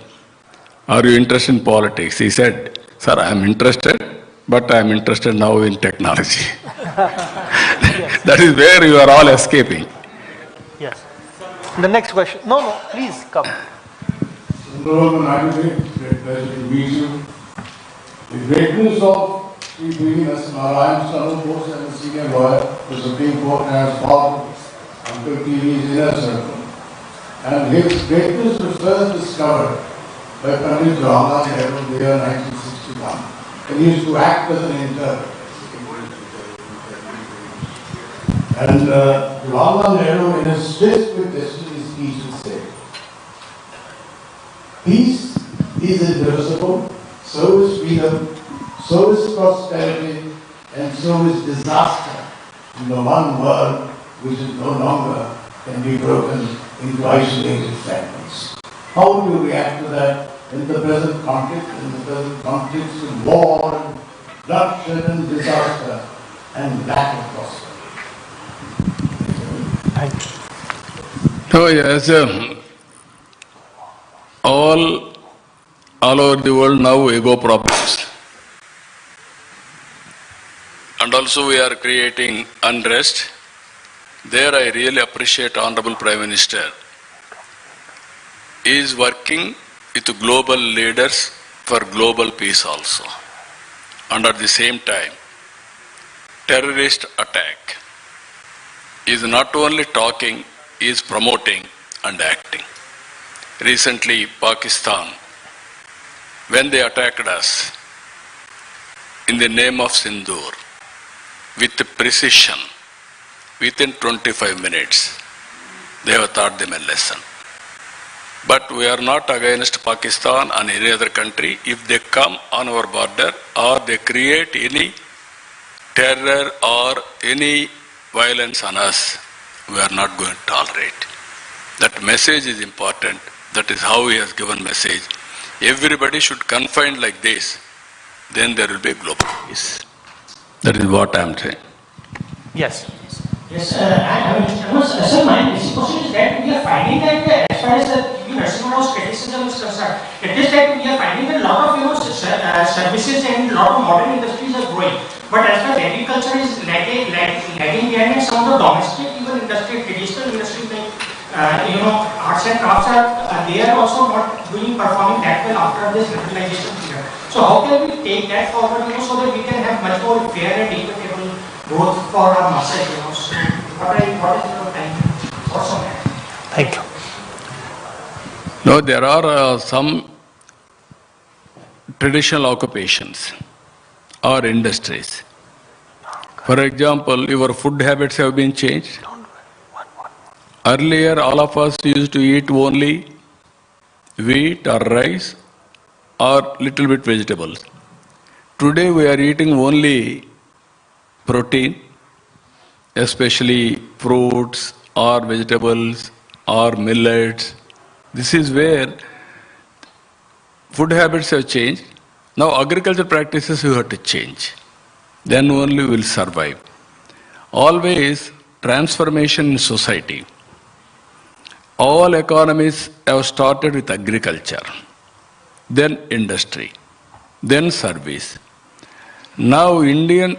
are you interested in politics? He said, sir, I am interested, but I am interested now in technology. That is where you are all escaping. Yes. The next question. No, please come. Chandrababu, great pleasure to meet you. The greatness of Sri P.V. Narayan, son of course, and a senior lawyer, the Supreme Court has followed Uncle P.V.'s inner circle. And his greatness was first discovered by Pandit Jawaharlal Nehru in the year 1961. And he used to act as an interpreter. And Jawaharlal Nehru, in his Fist with Destiny speech, would say, peace is indivisible, so is freedom, so is prosperity, and so is disaster in the one world which is no longer can be broken into isolated fragments. How do you react to that in the present conflict, in war, and bloodshed and disaster, and lack of prosperity? Thank you. So yes, all over the world now ego problems. And also we are creating unrest. There I really appreciate Honorable Prime Minister. He is working with global leaders for global peace also. And at the same time, terrorist attack is not only talking, is promoting and acting. Recently, Pakistan, when they attacked us in the name of Sindoor, with precision, within 25 minutes, they have taught them a lesson. But we are not against Pakistan and any other country. If they come on our border or they create any terror or any violence on us, we are not going to tolerate. That message is important. That is how he has given message. Everybody should confine like this. Then there will be global peace. That is what I am saying. Yes. Yes, sir, my basic question is that we are finding that as far as the nursing home's criticism is concerned, it is that we are finding that a lot of services and a lot of modern industries are growing. But as far as agriculture is lagging behind, and some of the domestic even industry, traditional industries like arts and crafts they are also not performing that well after this liberalization period. So how can we take that forward, so that we can have much more fair and equitable growth for our masses, So what is your time? Thank you. No, there are some traditional occupations or industries. For example, your food habits have been changed. Earlier, all of us used to eat only wheat or rice or little bit vegetables. Today, we are eating only protein, especially fruits or vegetables or millets. This is where food habits have changed. Now agriculture practices you have to change. Then only we will survive. Always transformation in society. All economies have started with agriculture, then industry, then service. Now Indian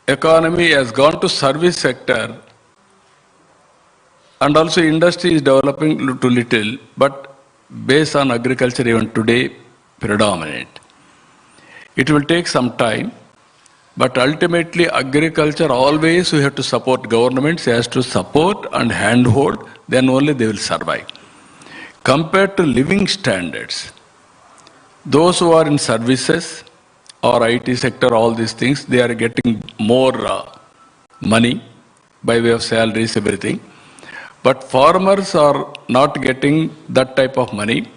economy has gone to service sector, and also industry is developing to little, but based on agriculture even today predominant. It will take some time, but ultimately agriculture always we have to support, governments has to support and handhold, then only they will survive. Compared to living standards, those who are in services or IT sector, all these things, they are getting more money by way of salaries, everything. But farmers are not getting that type of money,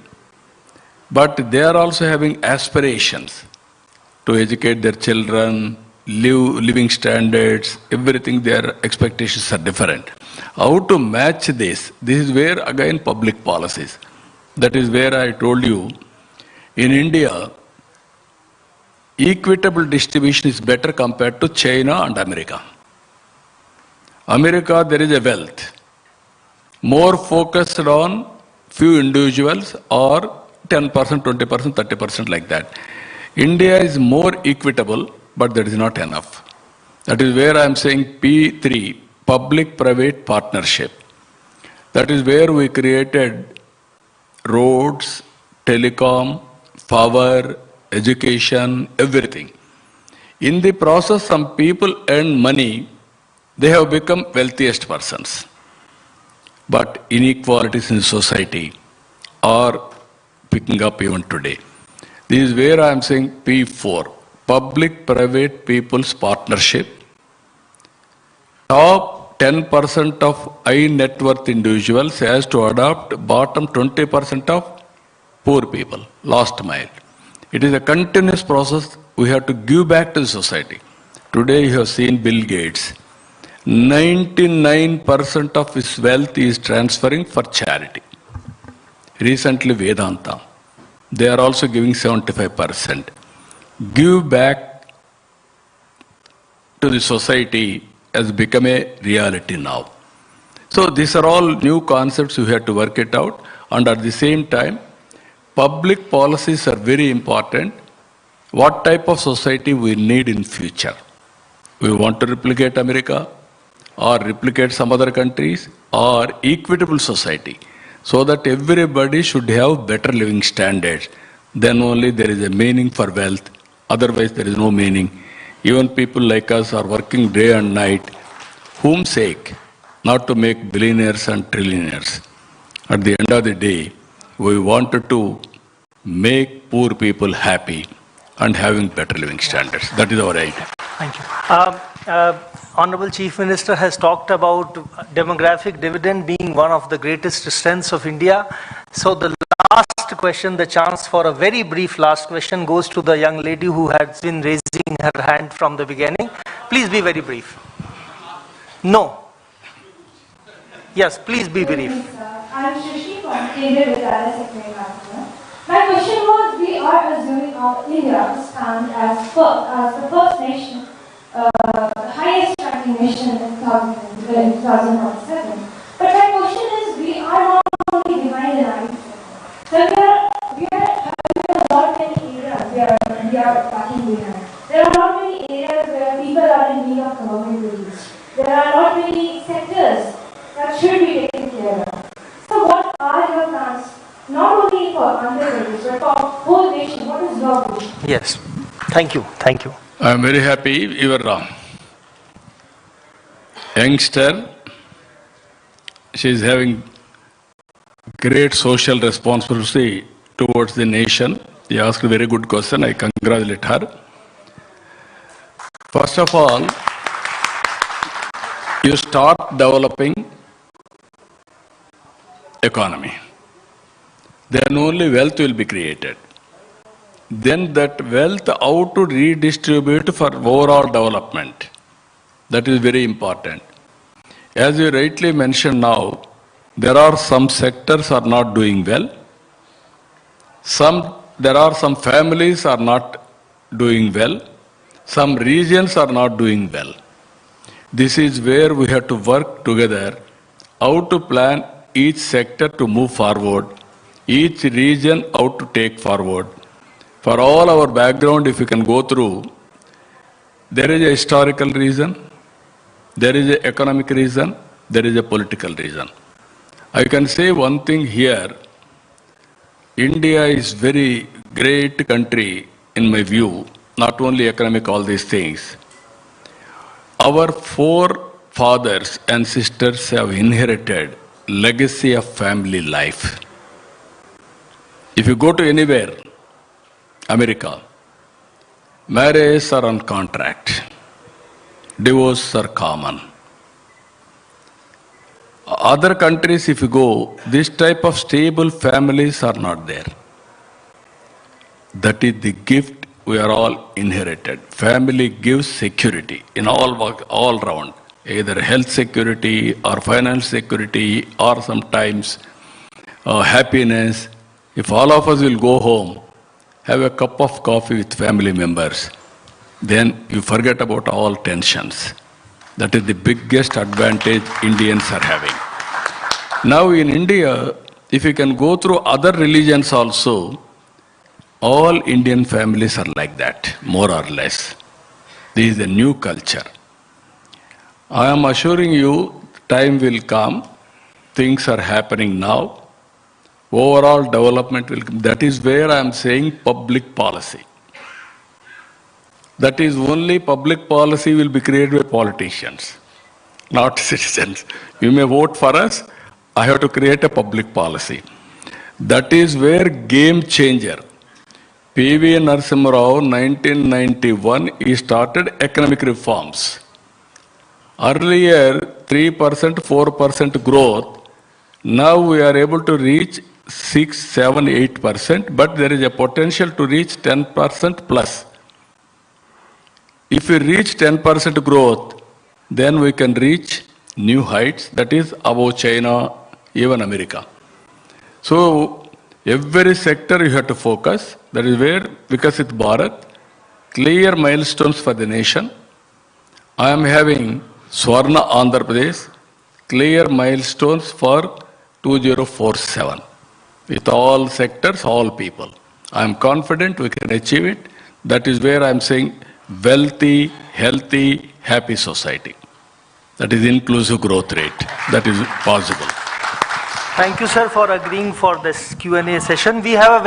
but they are also having aspirations to educate their children, living standards, everything, their expectations are different. How to match this? This is where again public policies. That is where I told you, in India, equitable distribution is better compared to China and America. America, there is a wealth. More focused on few individuals or 10%, 20%, 30% like that. India is more equitable, but that is not enough. That is where I am saying P3, public-private partnership. That is where we created roads, telecom, power, education, everything. In the process, some people earn money, they have become wealthiest persons. But inequalities in society are picking up even today. This is where I am saying P4, public-private people's partnership. Top 10% of high net worth individuals has to adopt bottom 20% of poor people, last mile. It is a continuous process. We have to give back to the society. Today you have seen Bill Gates. 99% of his wealth is transferring for charity. Recently Vedanta, they are also giving 75%. Give back to the society has become a reality now. So these are all new concepts, we have to work it out, and at the same time, public policies are very important. What type of society we need in future? We want to replicate America, or replicate some other countries, or equitable society, so that everybody should have better living standards. Then only there is a meaning for wealth, otherwise there is no meaning. Even people like us are working day and night, whom sake? Not to make billionaires and trillionaires. At the end of the day, we wanted to make poor people happy and having better living standards. That is our idea. Thank you. Honorable Chief Minister has talked about demographic dividend being one of the greatest strengths of India. So the last question, the chance for a very brief last question, goes to the young lady who has been raising her hand from the beginning. Please be very brief. No. Yes, please be brief. I'm Shrishi from Sk8News. My question was, we are assuming India to stand as the first nation, the highest ranking nation in 2047. But my question is, we are not only behind in IT sector. So we are having a lot many areas where we are lacking behind. There are not many areas where people are in need of government relief. There are not many sectors that should be taken care of. So what are your plans, not only for Andhra Pradesh, but for whole nation? What is your vision? Yes. Thank you. Thank you. I am very happy your youngster she is having great social responsibility towards the nation. She asked a very good question. I congratulate her. First of all, you start developing economy. Then only wealth will be created. Then that wealth, how to redistribute for overall development. That is very important. As you rightly mentioned now, there are some sectors are not doing well. There are some families are not doing well. Some regions are not doing well. This is where we have to work together, how to plan each sector to move forward, each region how to take forward. For all our background, if you can go through, there is a historical reason, there is an economic reason, there is a political reason. I can say one thing here, India is very great country in my view, not only economic, all these things. Our forefathers and sisters have inherited legacy of family life. If you go to anywhere, America, marriages are on contract, divorces are common. Other countries, if you go, this type of stable families are not there. That is the gift we are all inherited. Family gives security in all round, either health security or financial security or sometimes happiness. If all of us will go home, have a cup of coffee with family members, then you forget about all tensions. That is the biggest advantage Indians are having. Now in India, if you can go through other religions also, all Indian families are like that, more or less. This is a new culture. I am assuring you, time will come, things are happening now. Overall development will come. That is where I am saying public policy. That is only public policy will be created by politicians, not citizens. You may vote for us, I have to create a public policy. That is where game changer. P.V. Narasimha Rao, 1991, he started economic reforms. Earlier, 3%, 4% growth. Now we are able to reach 6, 7, 8%, but there is a potential to reach 10% plus. If we reach 10% growth, then we can reach new heights, that is above China, even America. So, every sector you have to focus. That is where Viksit Bharat, clear milestones for the nation. I am having Swarna Andhra Pradesh, clear milestones for 2047. With all sectors, all people. I am confident we can achieve it. That is where I am saying wealthy, healthy, happy society. That is inclusive growth rate. That is possible. Thank you, sir, for agreeing for this Q&A session. We have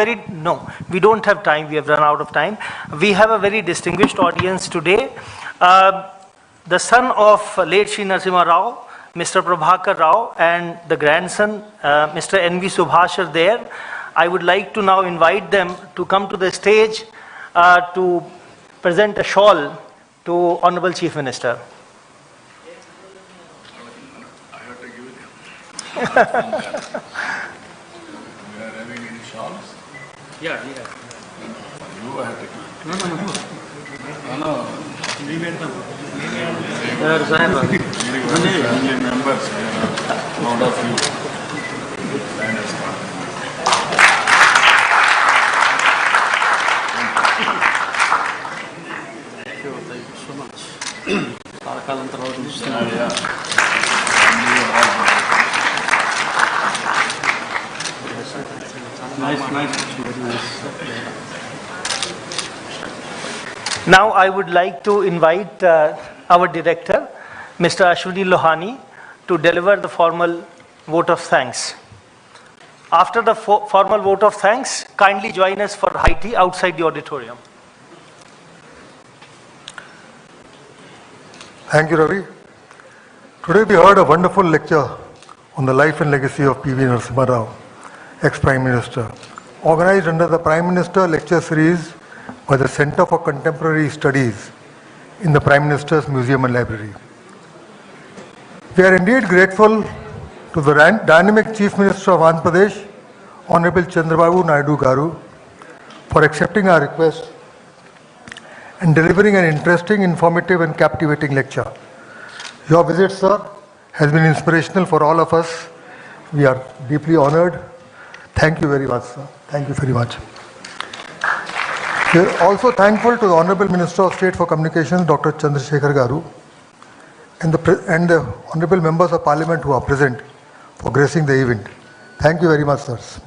we don't have time. We have run out of time. We have a very distinguished audience today. The son of late Shri Narasimha Rao, Mr. Prabhakar Rao, and the grandson, Mr. N.V. Subhash, are there. I would like to now invite them to come to the stage to present a shawl to Honorable Chief Minister. We are having any shawls? Yeah. You have to give. No. Family members, proud of you. Thank you so much. Nice. Now I would like to invite our director, Mr. Ashwini Lohani, to deliver the formal vote of thanks. After the formal vote of thanks, kindly join us for high tea outside the auditorium. Thank you, Ravi. Today we heard a wonderful lecture on the life and legacy of P.V. Narasimha Rao, ex-Prime Minister, organized under the Prime Minister Lecture Series by the Center for Contemporary Studies in the Prime Minister's Museum and Library. We are indeed grateful to the dynamic Chief Minister of Andhra Pradesh, Honorable Chandrababu Naidu Garu, for accepting our request and delivering an interesting, informative and captivating lecture. Your visit, sir, has been inspirational for all of us. We are deeply honored. Thank you very much, sir. Thank you very much. We are also thankful to the Honorable Minister of State for Communications, Dr. Chandrasekhar Garu, and the Honorable Members of Parliament who are present for gracing the event. Thank you very much, sirs.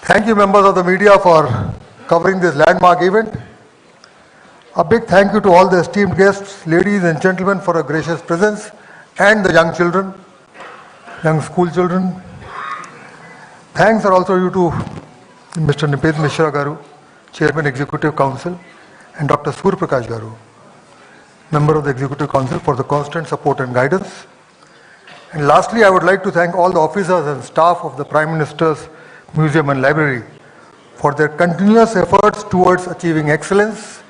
Thank you, members of the media, for covering this landmark event. A big thank you to all the esteemed guests, ladies and gentlemen, for a gracious presence, and the young children, young school children. Thanks are also due to Mr. Nipet Mishra Garu, Chairman Executive Council, and Dr. Surya Prakash Garu, Member of the Executive Council, for the constant support and guidance. And lastly, I would like to thank all the officers and staff of the Prime Minister's Museum and Library for their continuous efforts towards achieving excellence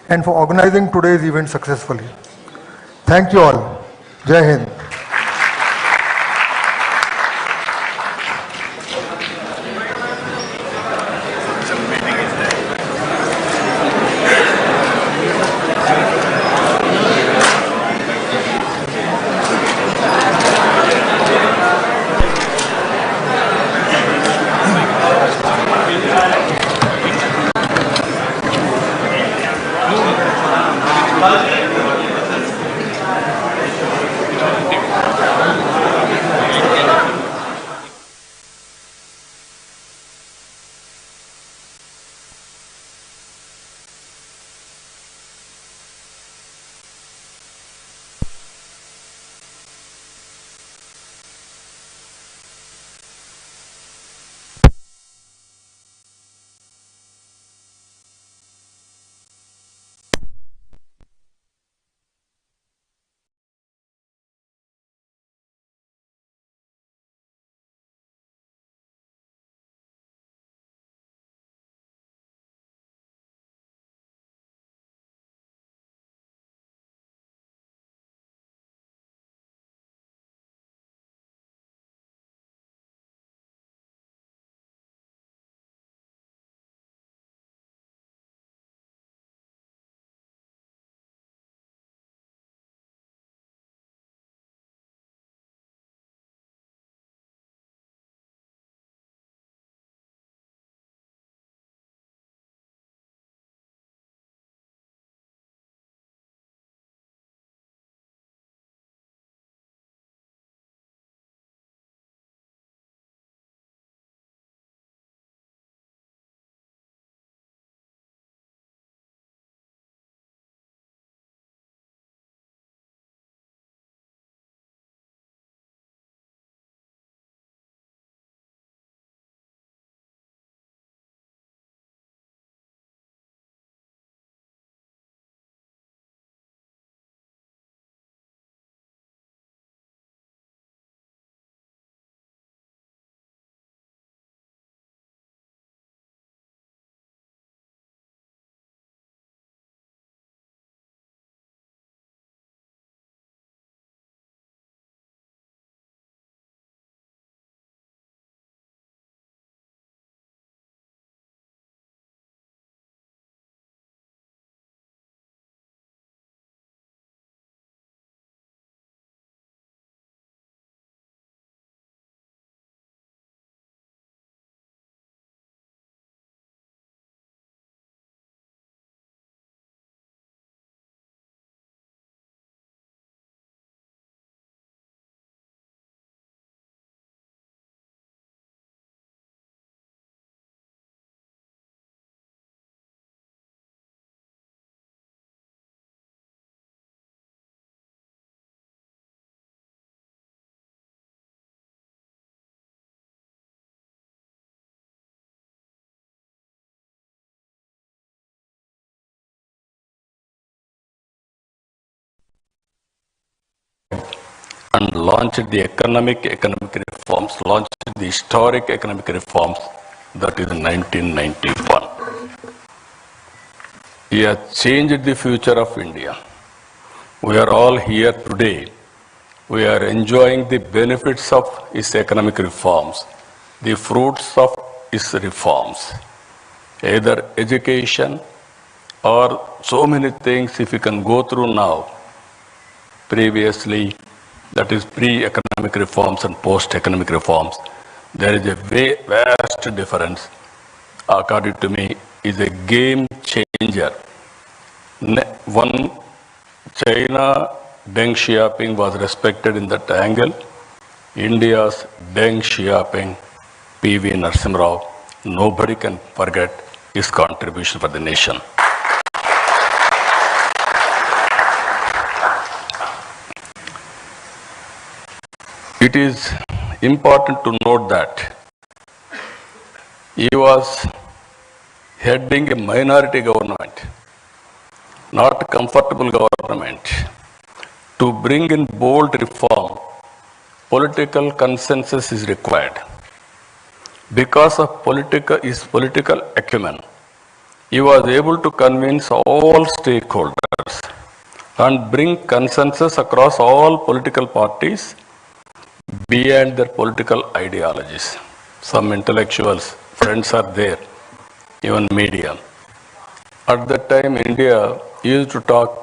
and for organizing today's event successfully. Thank you all. Jai Hind. and launched the economic reforms, launched the historic economic reforms, that is in 1991. He has changed the future of India. We are all here today. We are enjoying the benefits of his economic reforms, the fruits of his reforms, either education or so many things. If you can go through now, previously, that is pre-economic reforms and post-economic reforms, there is a vast difference. According to me, is a game changer. One, China Deng Xiaoping was respected in that angle. India's Deng Xiaoping, P.V. Narasimha Rao, nobody can forget his contribution for the nation. It is important to note that he was heading a minority government, not a comfortable government. To bring in bold reform, political consensus is required. Because of his political acumen, he was able to convince all stakeholders and bring consensus across all political parties beyond their political ideologies. Some intellectuals, friends are there, even media. At that time, India used to talk